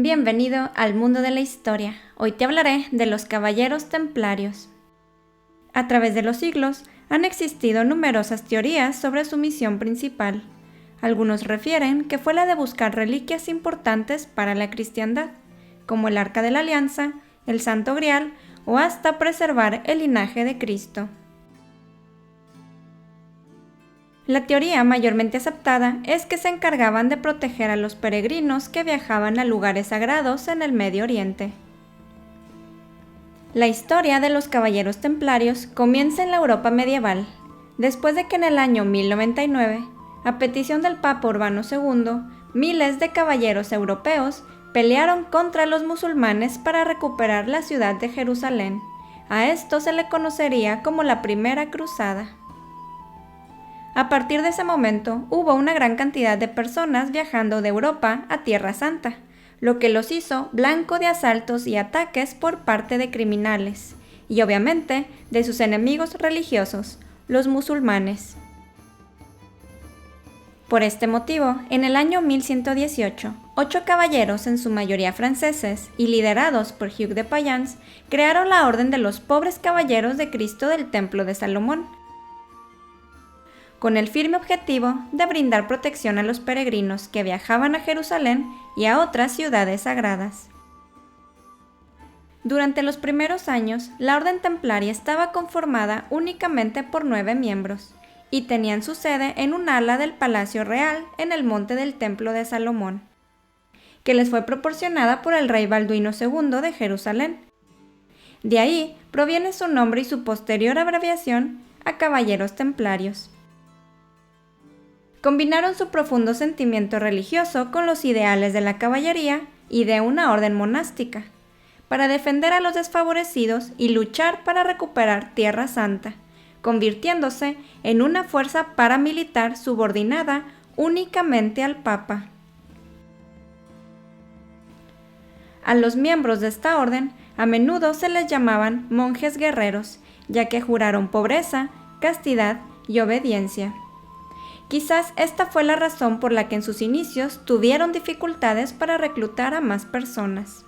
Bienvenido al mundo de la historia. Hoy te hablaré de los caballeros templarios. A través de los siglos han existido numerosas teorías sobre su misión principal. Algunos refieren que fue la de buscar reliquias importantes para la cristiandad, como el Arca de la Alianza, el Santo Grial o hasta preservar el linaje de Cristo. La teoría mayormente aceptada es que se encargaban de proteger a los peregrinos que viajaban a lugares sagrados en el Medio Oriente. La historia de los caballeros templarios comienza en la Europa medieval, después de que en el año 1099, a petición del Papa Urbano II, miles de caballeros europeos pelearon contra los musulmanes para recuperar la ciudad de Jerusalén. A esto se le conocería como la Primera Cruzada. A partir de ese momento, hubo una gran cantidad de personas viajando de Europa a Tierra Santa, lo que los hizo blanco de asaltos y ataques por parte de criminales, y obviamente de sus enemigos religiosos, los musulmanes. Por este motivo, en el año 1118, 8 caballeros, en su mayoría franceses y liderados por Hugh de Payens, crearon la Orden de los Pobres Caballeros de Cristo del Templo de Salomón, con el firme objetivo de brindar protección a los peregrinos que viajaban a Jerusalén y a otras ciudades sagradas. Durante los primeros años, la Orden Templaria estaba conformada únicamente por 9 miembros, y tenían su sede en un ala del Palacio Real en el monte del Templo de Salomón, que les fue proporcionada por el rey Balduino II de Jerusalén. De ahí proviene su nombre y su posterior abreviación a Caballeros Templarios. Combinaron su profundo sentimiento religioso con los ideales de la caballería y de una orden monástica, para defender a los desfavorecidos y luchar para recuperar Tierra Santa, convirtiéndose en una fuerza paramilitar subordinada únicamente al Papa. A los miembros de esta orden a menudo se les llamaban monjes guerreros, ya que juraron pobreza, castidad y obediencia. Quizás esta fue la razón por la que en sus inicios tuvieron dificultades para reclutar a más personas.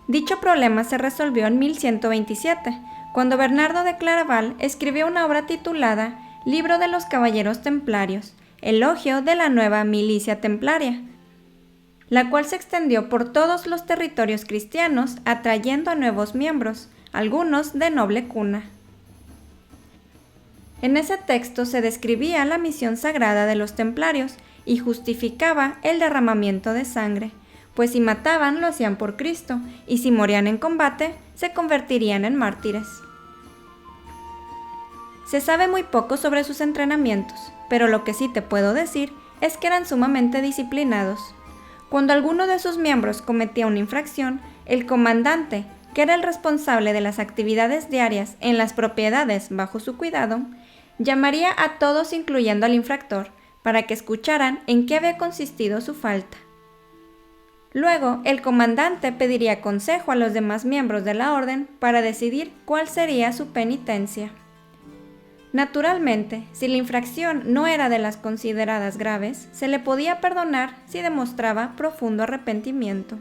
Dicho problema se resolvió en 1127, cuando Bernardo de Claraval escribió una obra titulada Libro de los Caballeros Templarios, elogio de la nueva milicia templaria, la cual se extendió por todos los territorios cristianos, atrayendo a nuevos miembros, algunos de noble cuna. En ese texto se describía la misión sagrada de los templarios y justificaba el derramamiento de sangre, pues si mataban lo hacían por Cristo y si morían en combate se convertirían en mártires. Se sabe muy poco sobre sus entrenamientos, pero lo que sí te puedo decir es que eran sumamente disciplinados. Cuando alguno de sus miembros cometía una infracción, el comandante, que era el responsable de las actividades diarias en las propiedades bajo su cuidado, llamaría a todos incluyendo al infractor para que escucharan en qué había consistido su falta. Luego, el comandante pediría consejo a los demás miembros de la orden para decidir cuál sería su penitencia. Naturalmente, si la infracción no era de las consideradas graves, se le podía perdonar si demostraba profundo arrepentimiento.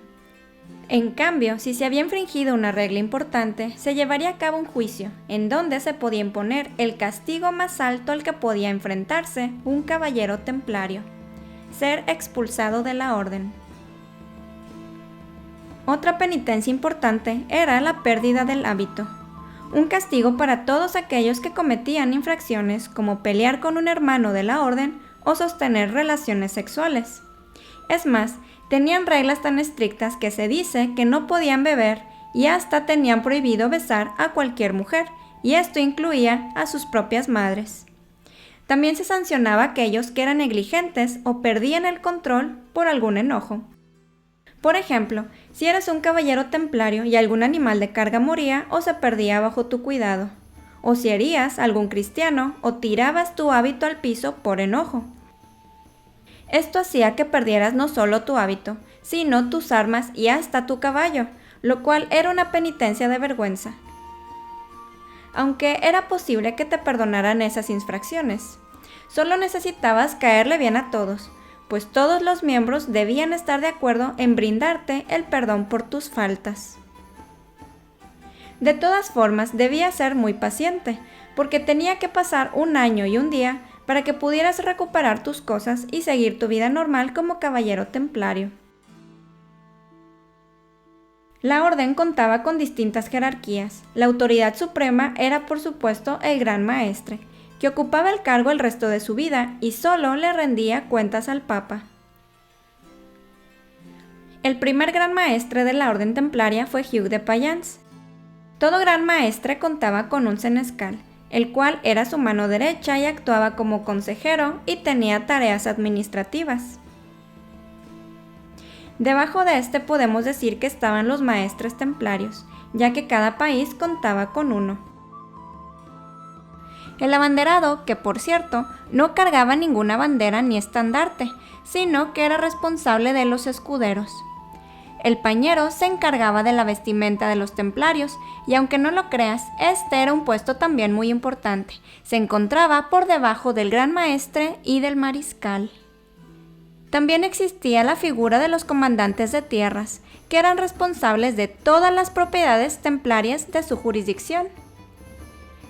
En cambio, si se había infringido una regla importante, se llevaría a cabo un juicio, en donde se podía imponer el castigo más alto al que podía enfrentarse un caballero templario: ser expulsado de la orden. Otra penitencia importante era la pérdida del hábito, un castigo para todos aquellos que cometían infracciones como pelear con un hermano de la orden o sostener relaciones sexuales. Es más, tenían reglas tan estrictas que se dice que no podían beber y hasta tenían prohibido besar a cualquier mujer, y esto incluía a sus propias madres. También se sancionaba a aquellos que eran negligentes o perdían el control por algún enojo. Por ejemplo, si eras un caballero templario y algún animal de carga moría o se perdía bajo tu cuidado, o si herías a algún cristiano o tirabas tu hábito al piso por enojo. Esto hacía que perdieras no solo tu hábito, sino tus armas y hasta tu caballo, lo cual era una penitencia de vergüenza. Aunque era posible que te perdonaran esas infracciones, solo necesitabas caerle bien a todos, pues todos los miembros debían estar de acuerdo en brindarte el perdón por tus faltas. De todas formas, debía ser muy paciente, porque tenía que pasar 1 año y 1 día para que pudieras recuperar tus cosas y seguir tu vida normal como caballero templario. La orden contaba con distintas jerarquías. La autoridad suprema era, por supuesto, el Gran Maestre, que ocupaba el cargo el resto de su vida y solo le rendía cuentas al Papa. El primer Gran Maestre de la Orden Templaria fue Hugh de Payens. Todo Gran Maestre contaba con un senescal, el cual era su mano derecha y actuaba como consejero y tenía tareas administrativas. Debajo de este podemos decir que estaban los maestres templarios, ya que cada país contaba con uno. El abanderado, que por cierto, no cargaba ninguna bandera ni estandarte, sino que era responsable de los escuderos. El pañero se encargaba de la vestimenta de los templarios, y aunque no lo creas, este era un puesto también muy importante. Se encontraba por debajo del gran maestre y del mariscal. También existía la figura de los comandantes de tierras, que eran responsables de todas las propiedades templarias de su jurisdicción.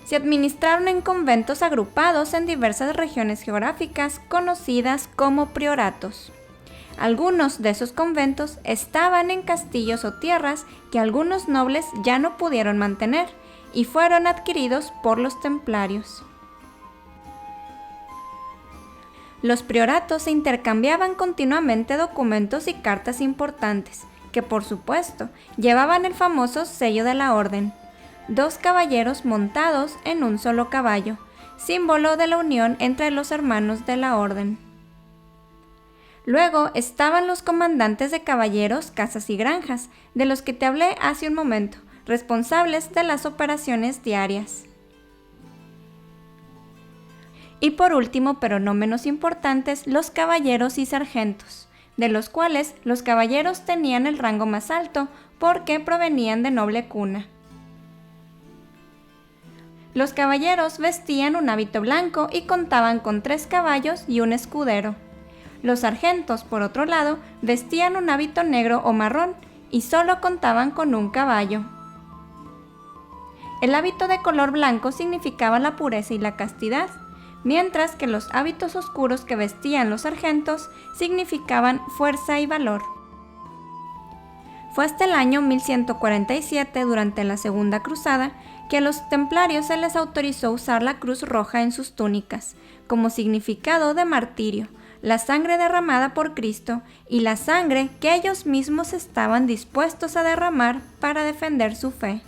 Se administraron en conventos agrupados en diversas regiones geográficas conocidas como prioratos. Algunos de esos conventos estaban en castillos o tierras que algunos nobles ya no pudieron mantener y fueron adquiridos por los templarios. Los prioratos se intercambiaban continuamente documentos y cartas importantes, que por supuesto llevaban el famoso sello de la orden, 2 caballeros montados en un solo caballo, símbolo de la unión entre los hermanos de la orden. Luego estaban los comandantes de caballeros, casas y granjas, de los que te hablé hace un momento, responsables de las operaciones diarias. Y por último, pero no menos importantes, los caballeros y sargentos, de los cuales los caballeros tenían el rango más alto porque provenían de noble cuna. Los caballeros vestían un hábito blanco y contaban con 3 caballos y un escudero. Los sargentos, por otro lado, vestían un hábito negro o marrón y solo contaban con un caballo. El hábito de color blanco significaba la pureza y la castidad, mientras que los hábitos oscuros que vestían los sargentos significaban fuerza y valor. Fue hasta el año 1147, durante la Segunda Cruzada, que a los templarios se les autorizó usar la cruz roja en sus túnicas, como significado de martirio, la sangre derramada por Cristo y la sangre que ellos mismos estaban dispuestos a derramar para defender su fe.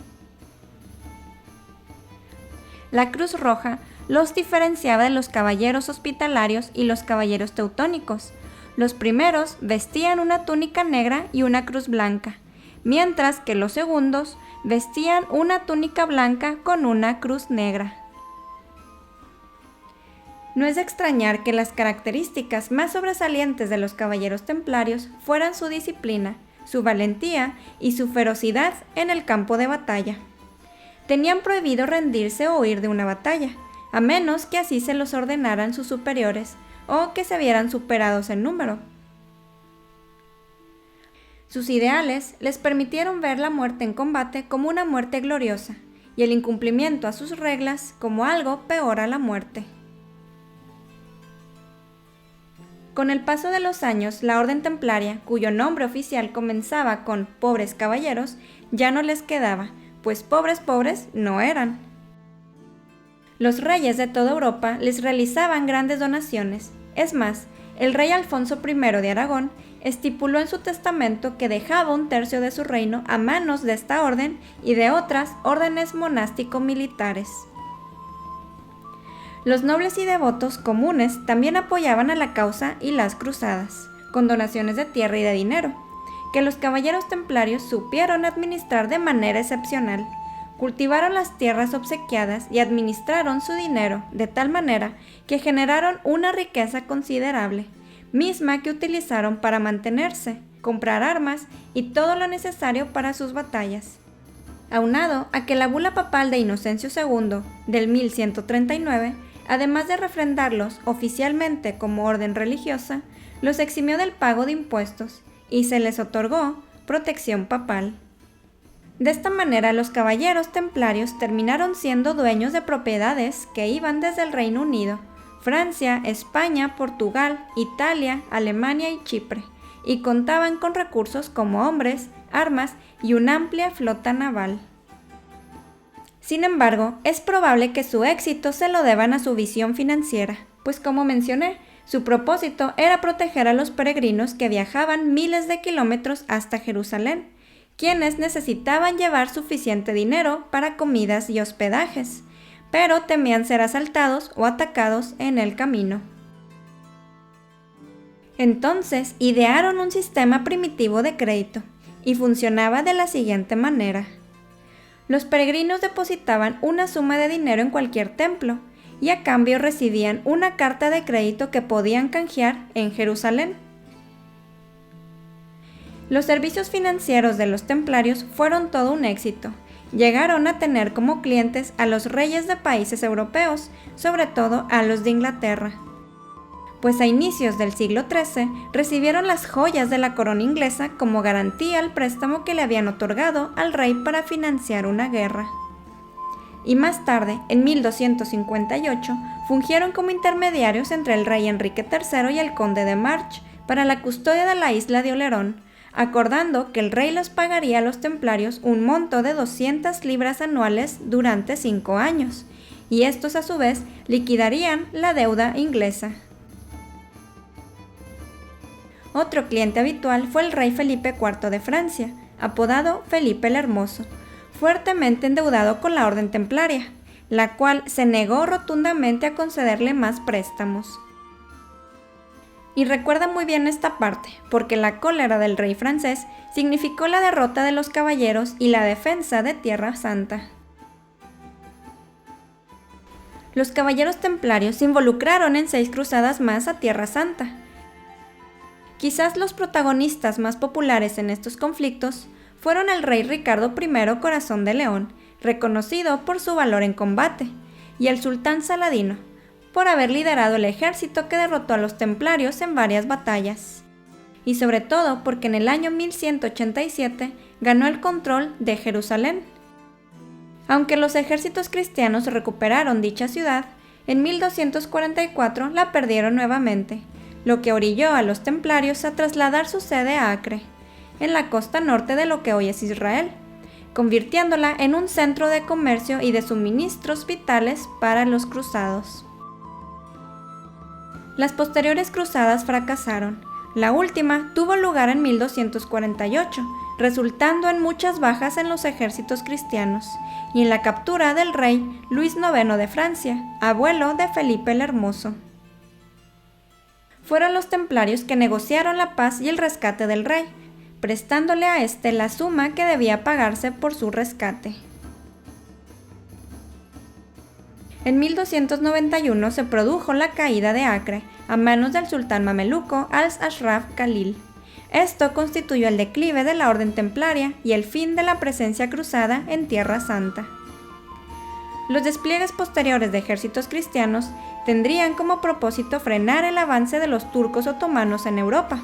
La cruz roja los diferenciaba de los caballeros hospitalarios y los caballeros teutónicos. Los primeros vestían una túnica negra y una cruz blanca, mientras que los segundos vestían una túnica blanca con una cruz negra. No es de extrañar que las características más sobresalientes de los caballeros templarios fueran su disciplina, su valentía y su ferocidad en el campo de batalla. Tenían prohibido rendirse o huir de una batalla, a menos que así se los ordenaran sus superiores o que se vieran superados en número. Sus ideales les permitieron ver la muerte en combate como una muerte gloriosa y el incumplimiento a sus reglas como algo peor a la muerte. Con el paso de los años, la Orden Templaria, cuyo nombre oficial comenzaba con pobres caballeros, ya no les quedaba, pues pobres no eran. Los reyes de toda Europa les realizaban grandes donaciones. Es más, el rey Alfonso I de Aragón estipuló en su testamento que dejaba 1/3 de su reino a manos de esta orden y de otras órdenes monástico-militares. Los nobles y devotos comunes también apoyaban a la causa y las cruzadas, con donaciones de tierra y de dinero, que los caballeros templarios supieron administrar de manera excepcional. Cultivaron las tierras obsequiadas y administraron su dinero de tal manera que generaron una riqueza considerable, misma que utilizaron para mantenerse, comprar armas y todo lo necesario para sus batallas. Aunado a que la bula papal de Inocencio II del 1139 además de refrendarlos oficialmente como orden religiosa, los eximió del pago de impuestos y se les otorgó protección papal. De esta manera, los caballeros templarios terminaron siendo dueños de propiedades que iban desde el Reino Unido, Francia, España, Portugal, Italia, Alemania y Chipre, y contaban con recursos como hombres, armas y una amplia flota naval. Sin embargo, es probable que su éxito se lo deban a su visión financiera, pues como mencioné, su propósito era proteger a los peregrinos que viajaban miles de kilómetros hasta Jerusalén, quienes necesitaban llevar suficiente dinero para comidas y hospedajes, pero temían ser asaltados o atacados en el camino. Entonces, idearon un sistema primitivo de crédito, y funcionaba de la siguiente manera. Los peregrinos depositaban una suma de dinero en cualquier templo, y a cambio recibían una carta de crédito que podían canjear en Jerusalén. Los servicios financieros de los templarios fueron todo un éxito. Llegaron a tener como clientes a los reyes de países europeos, sobre todo a los de Inglaterra, pues a inicios del siglo XIII recibieron las joyas de la corona inglesa como garantía al préstamo que le habían otorgado al rey para financiar una guerra. Y más tarde, en 1258, fungieron como intermediarios entre el rey Enrique III y el conde de March para la custodia de la isla de Olerón, acordando que el rey les pagaría a los templarios un monto de 200 libras anuales durante 5 años, y estos a su vez liquidarían la deuda inglesa. Otro cliente habitual fue el rey Felipe IV de Francia, apodado Felipe el Hermoso, fuertemente endeudado con la orden templaria, la cual se negó rotundamente a concederle más préstamos. Y recuerda muy bien esta parte, porque la cólera del rey francés significó la derrota de los caballeros y la defensa de Tierra Santa. Los caballeros templarios se involucraron en 6 cruzadas más a Tierra Santa. Quizás los protagonistas más populares en estos conflictos fueron el rey Ricardo I Corazón de León, reconocido por su valor en combate, y el sultán Saladino, por haber liderado el ejército que derrotó a los templarios en varias batallas, y sobre todo porque en el año 1187 ganó el control de Jerusalén. Aunque los ejércitos cristianos recuperaron dicha ciudad, en 1244 la perdieron nuevamente, lo que orilló a los templarios a trasladar su sede a Acre, en la costa norte de lo que hoy es Israel, convirtiéndola en un centro de comercio y de suministros vitales para los cruzados. Las posteriores cruzadas fracasaron. La última tuvo lugar en 1248, resultando en muchas bajas en los ejércitos cristianos y en la captura del rey Luis IX de Francia, abuelo de Felipe el Hermoso. Fueron los templarios que negociaron la paz y el rescate del rey, prestándole a este la suma que debía pagarse por su rescate. En 1291 se produjo la caída de Acre a manos del sultán mameluco Al-Ashraf Khalil. Esto constituyó el declive de la orden templaria y el fin de la presencia cruzada en Tierra Santa. Los despliegues posteriores de ejércitos cristianos tendrían como propósito frenar el avance de los turcos otomanos en Europa.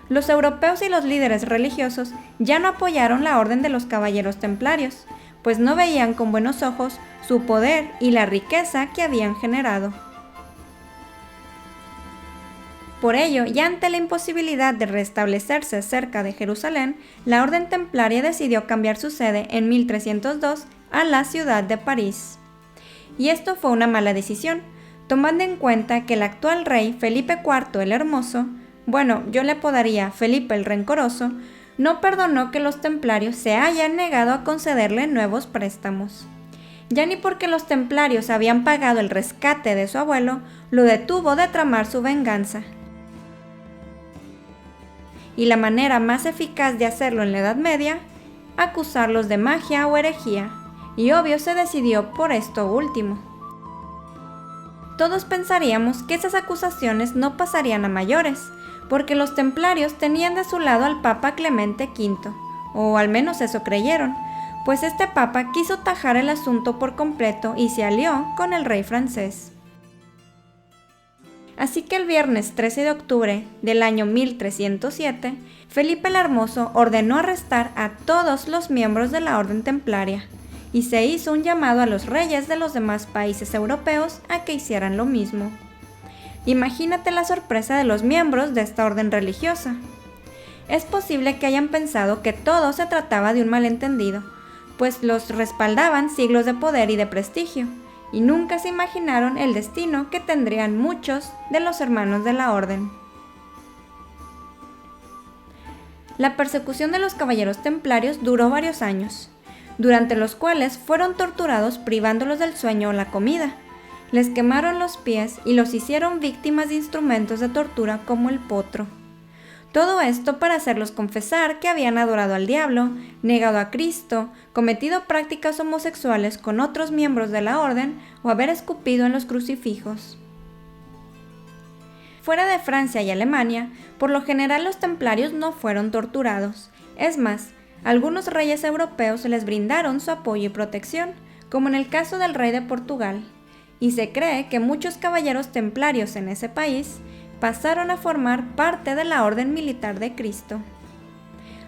Los europeos y los líderes religiosos ya no apoyaron la orden de los caballeros templarios, pues no veían con buenos ojos su poder y la riqueza que habían generado. Por ello, y ante la imposibilidad de restablecerse cerca de Jerusalén, la orden templaria decidió cambiar su sede en 1302 a la ciudad de París. Y esto fue una mala decisión, tomando en cuenta que el actual rey Felipe IV el Hermoso, bueno, yo le apodaría Felipe el Rencoroso, no perdonó que los templarios se hayan negado a concederle nuevos préstamos. Ya ni porque los templarios habían pagado el rescate de su abuelo, lo detuvo de tramar su venganza. Y la manera más eficaz de hacerlo en la Edad Media, acusarlos de magia o herejía, y obvio se decidió por esto último. Todos pensaríamos que esas acusaciones no pasarían a mayores, porque los templarios tenían de su lado al Papa Clemente V, o al menos eso creyeron, pues este papa quiso tajar el asunto por completo y se alió con el rey francés. Así que el viernes 13 de octubre del año 1307, Felipe el Hermoso ordenó arrestar a todos los miembros de la Orden Templaria, y se hizo un llamado a los reyes de los demás países europeos a que hicieran lo mismo. Imagínate la sorpresa de los miembros de esta orden religiosa. Es posible que hayan pensado que todo se trataba de un malentendido, pues los respaldaban siglos de poder y de prestigio, y nunca se imaginaron el destino que tendrían muchos de los hermanos de la orden. La persecución de los caballeros templarios duró varios años, durante los cuales fueron torturados privándolos del sueño o la comida. Les quemaron los pies y los hicieron víctimas de instrumentos de tortura como el potro. Todo esto para hacerlos confesar que habían adorado al diablo, negado a Cristo, cometido prácticas homosexuales con otros miembros de la orden o haber escupido en los crucifijos. Fuera de Francia y Alemania, por lo general los templarios no fueron torturados. Es más, algunos reyes europeos les brindaron su apoyo y protección, como en el caso del rey de Portugal, y se cree que muchos caballeros templarios en ese país pasaron a formar parte de la Orden Militar de Cristo.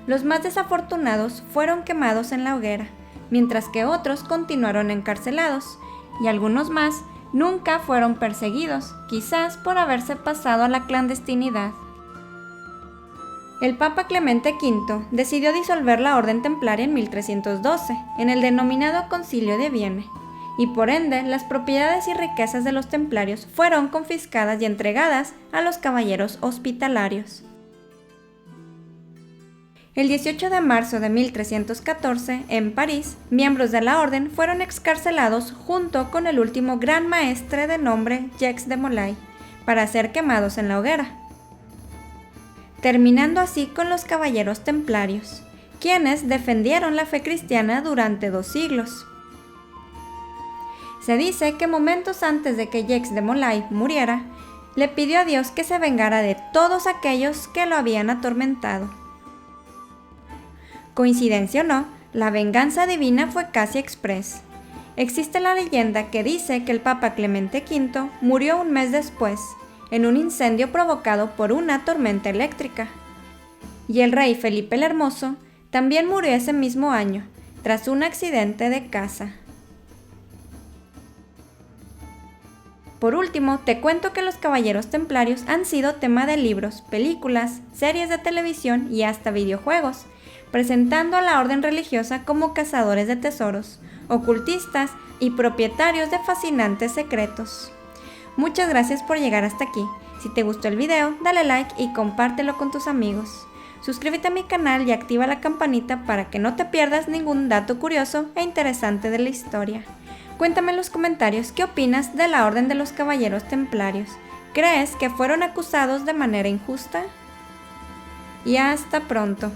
Los más desafortunados fueron quemados en la hoguera, mientras que otros continuaron encarcelados, y algunos más nunca fueron perseguidos, quizás por haberse pasado a la clandestinidad. El Papa Clemente V decidió disolver la Orden Templaria en 1312, en el denominado Concilio de Vienne, y por ende las propiedades y riquezas de los templarios fueron confiscadas y entregadas a los caballeros hospitalarios. El 18 de marzo de 1314, en París, miembros de la orden fueron excarcelados junto con el último gran maestre de nombre Jacques de Molay, para ser quemados en la hoguera, terminando así con los caballeros templarios, quienes defendieron la fe cristiana durante 2 siglos. Se dice que momentos antes de que Jacques de Molay muriera, le pidió a Dios que se vengara de todos aquellos que lo habían atormentado. Coincidencia o no, la venganza divina fue casi express. Existe la leyenda que dice que el Papa Clemente V murió un mes después, en un incendio provocado por una tormenta eléctrica. Y el rey Felipe el Hermoso también murió ese mismo año, tras un accidente de caza. Por último, te cuento que los caballeros templarios han sido tema de libros, películas, series de televisión y hasta videojuegos, presentando a la orden religiosa como cazadores de tesoros, ocultistas y propietarios de fascinantes secretos. Muchas gracias por llegar hasta aquí. Si te gustó el video, dale like y compártelo con tus amigos. Suscríbete a mi canal y activa la campanita para que no te pierdas ningún dato curioso e interesante de la historia. Cuéntame en los comentarios qué opinas de la Orden de los Caballeros Templarios. ¿Crees que fueron acusados de manera injusta? Y hasta pronto.